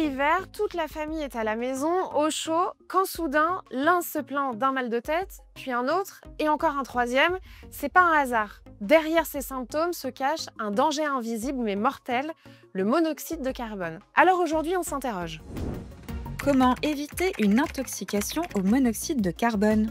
l'hiver, toute la famille est à la maison, au chaud, quand soudain, l'un se plaint d'un mal de tête, puis un autre, et encore un troisième. C'est pas un hasard. Derrière ces symptômes se cache un danger invisible mais mortel, le monoxyde de carbone. Alors aujourd'hui, on s'interroge. Comment éviter une intoxication au monoxyde de carbone?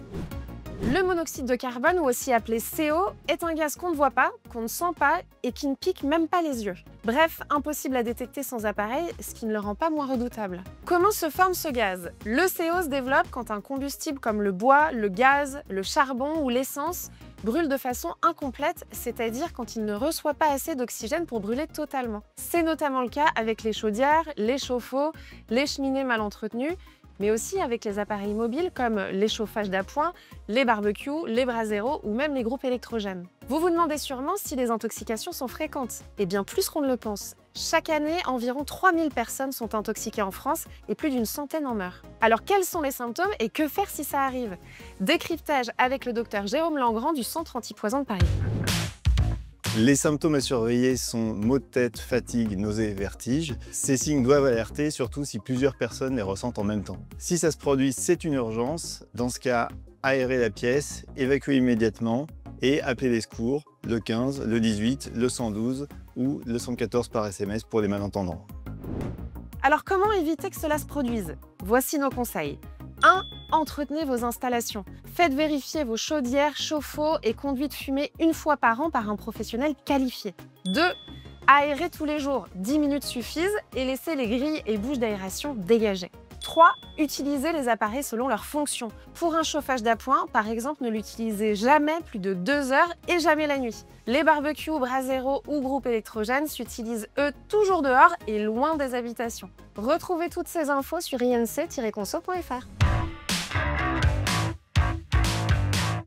Le monoxyde de carbone, ou aussi appelé CO, est un gaz qu'on ne voit pas, qu'on ne sent pas et qui ne pique même pas les yeux. Bref, impossible à détecter sans appareil, ce qui ne le rend pas moins redoutable. Comment se forme ce gaz? Le CO se développe quand un combustible comme le bois, le gaz, le charbon ou l'essence brûle de façon incomplète, c'est-à-dire quand il ne reçoit pas assez d'oxygène pour brûler totalement. C'est notamment le cas avec les chaudières, les chauffe-eau, les cheminées mal entretenues, mais aussi avec les appareils mobiles comme les chauffages d'appoint, les barbecues, les braseros ou même les groupes électrogènes. Vous vous demandez sûrement si les intoxications sont fréquentes. Eh bien, plus qu'on ne le pense. Chaque année, environ 3000 personnes sont intoxiquées en France et plus d'une centaine en meurent. Alors, quels sont les symptômes et que faire si ça arrive? Décryptage avec le docteur Jérôme Langrand du Centre Antipoison de Paris. Les symptômes à surveiller sont maux de tête, fatigue, nausées et vertiges. Ces signes doivent alerter, surtout si plusieurs personnes les ressentent en même temps. Si ça se produit, c'est une urgence. Dans ce cas, aérer la pièce, évacuer immédiatement et appeler les secours, le 15, le 18, le 112 ou le 114 par SMS pour les malentendants. Alors, comment éviter que cela se produise? Voici nos conseils. 1. Entretenez vos installations. Faites vérifier vos chaudières, chauffe-eau et conduites fumées une fois par an par un professionnel qualifié. 2. Aérez tous les jours, 10 minutes suffisent et laissez les grilles et bouches d'aération dégagées. 3. Utilisez les appareils selon leur fonction. Pour un chauffage d'appoint, par exemple, ne l'utilisez jamais plus de 2 heures et jamais la nuit. Les barbecues, braseros ou groupes électrogènes s'utilisent, eux, toujours dehors et loin des habitations. Retrouvez toutes ces infos sur inc-conso.fr.